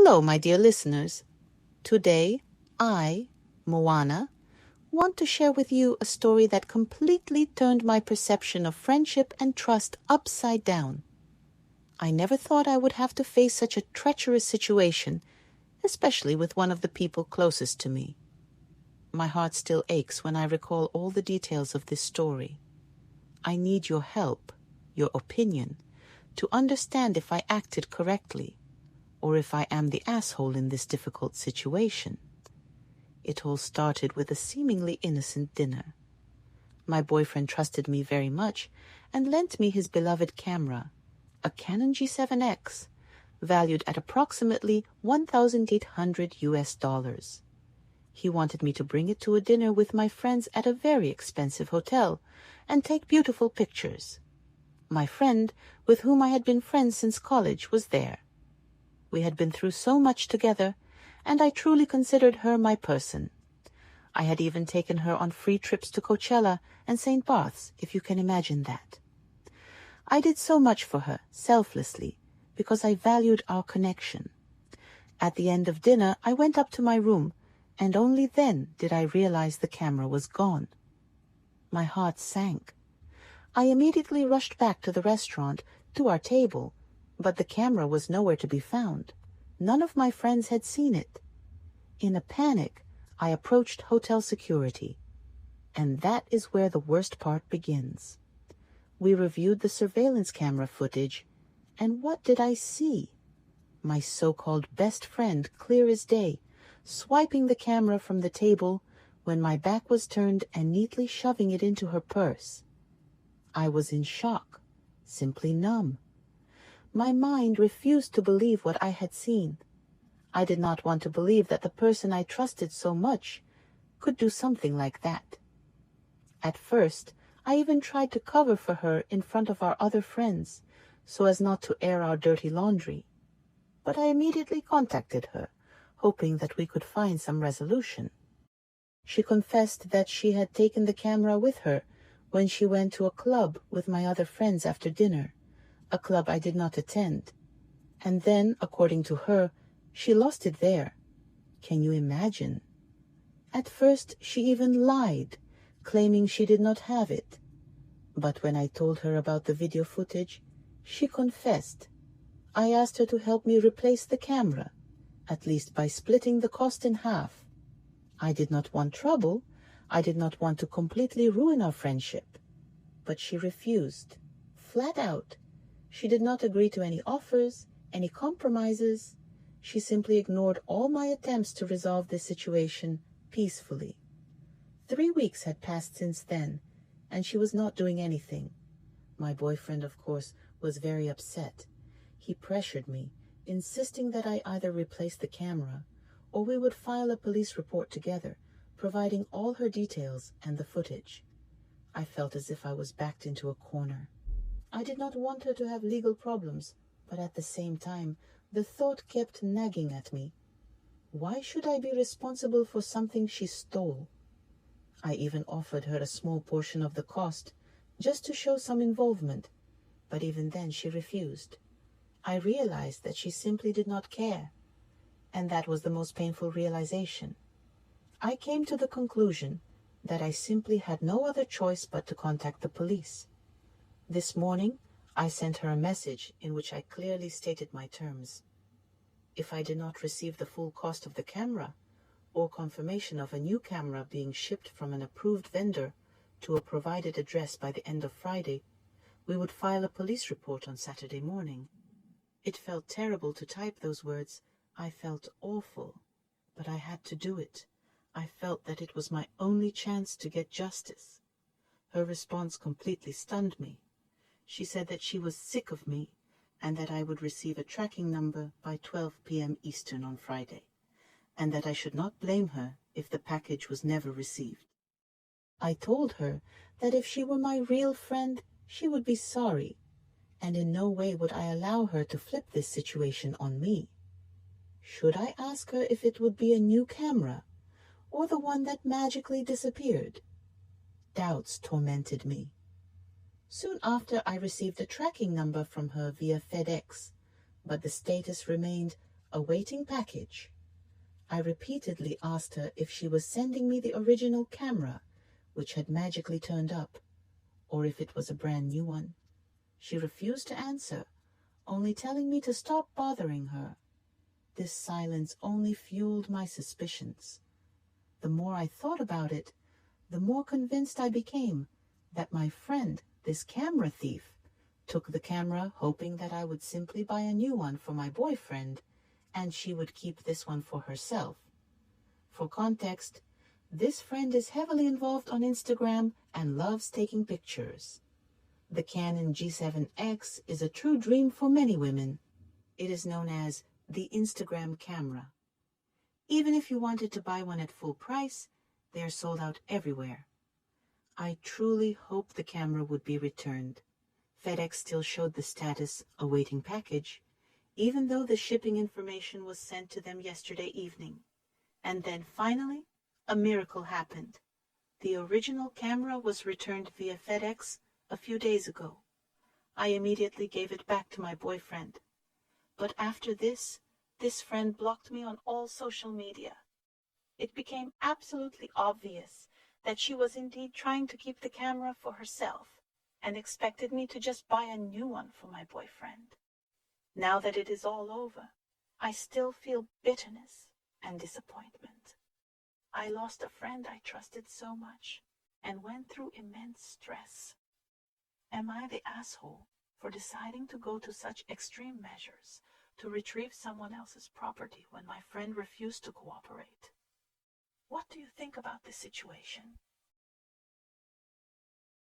Hello, my dear listeners. Today, I, Moana, want to share with you a story that completely turned my perception of friendship and trust upside down. I never thought I would have to face such a treacherous situation, especially with one of the people closest to me. My heart still aches when I recall all the details of this story. I need your help, your opinion, to understand if I acted correctly, or if I am the asshole in this difficult situation. It all started with a seemingly innocent dinner. My boyfriend trusted me very much and lent me his beloved camera, a Canon G7X, valued at approximately $1,800. He wanted me to bring it to a dinner with my friends at a very expensive hotel and take beautiful pictures. My friend, with whom I had been friends since college, was there. We had been through so much together, and I truly considered her my person. I had even taken her on free trips to Coachella and St. Barth's, if you can imagine that. I did so much for her, selflessly, because I valued our connection. At the end of dinner, I went up to my room, and only then did I realize the camera was gone. My heart sank. I immediately rushed back to the restaurant, to our table, but the camera was nowhere to be found. None of my friends had seen it. In a panic, I approached hotel security. And that is where the worst part begins. We reviewed the surveillance camera footage, and what did I see? My so-called best friend, clear as day, swiping the camera from the table when my back was turned and neatly shoving it into her purse. I was in shock, simply numb. My mind refused to believe what I had seen. I did not want to believe that the person I trusted so much could do something like that. At first, I even tried to cover for her in front of our other friends, so as not to air our dirty laundry. But I immediately contacted her, hoping that we could find some resolution. She confessed that she had taken the camera with her when she went to a club with my other friends after dinner, a club I did not attend. And then, according to her, she lost it there. Can you imagine? At first, she even lied, claiming she did not have it. But when I told her about the video footage, she confessed. I asked her to help me replace the camera, at least by splitting the cost in half. I did not want trouble. I did not want to completely ruin our friendship. But she refused, flat out. She did not agree to any offers, any compromises. She simply ignored all my attempts to resolve this situation peacefully. 3 weeks had passed since then, and she was not doing anything. My boyfriend, of course, was very upset. He pressured me, insisting that I either replace the camera or we would file a police report together, providing all her details and the footage. I felt as if I was backed into a corner. I did not want her to have legal problems, but at the same time, the thought kept nagging at me. Why should I be responsible for something she stole? I even offered her a small portion of the cost, just to show some involvement, but even then she refused. I realized that she simply did not care, and that was the most painful realization. I came to the conclusion that I simply had no other choice but to contact the police. This morning, I sent her a message in which I clearly stated my terms. If I did not receive the full cost of the camera, or confirmation of a new camera being shipped from an approved vendor to a provided address by the end of Friday, we would file a police report on Saturday morning. It felt terrible to type those words. I felt awful, but I had to do it. I felt that it was my only chance to get justice. Her response completely stunned me. She said that she was sick of me and that I would receive a tracking number by 12 p.m. Eastern on Friday, and that I should not blame her if the package was never received. I told her that if she were my real friend, she would be sorry, and in no way would I allow her to flip this situation on me. Should I ask her if it would be a new camera, or the one that magically disappeared? Doubts tormented me. Soon after, I received a tracking number from her via FedEx, but the status remained awaiting package. I repeatedly asked her if she was sending me the original camera, which had magically turned up, or if it was a brand new one. She refused to answer, only telling me to stop bothering her. This silence only fueled my suspicions. The more I thought about it, the more convinced I became that my friend, this camera thief, took the camera hoping that I would simply buy a new one for my boyfriend, and she would keep this one for herself. For context, this friend is heavily involved on Instagram and loves taking pictures. The Canon G7X is a true dream for many women. It is known as the Instagram camera. Even if you wanted to buy one at full price, they are sold out everywhere. I truly hoped the camera would be returned. FedEx still showed the status awaiting package, even though the shipping information was sent to them yesterday evening. And then finally, a miracle happened. The original camera was returned via FedEx a few days ago. I immediately gave it back to my boyfriend. But after this friend blocked me on all social media. It became absolutely obvious that she was indeed trying to keep the camera for herself and expected me to just buy a new one for my boyfriend. Now that it is all over, I still feel bitterness and disappointment. I lost a friend I trusted so much and went through immense stress. Am I the asshole for deciding to go to such extreme measures to retrieve someone else's property when my friend refused to cooperate? What do you think about this situation?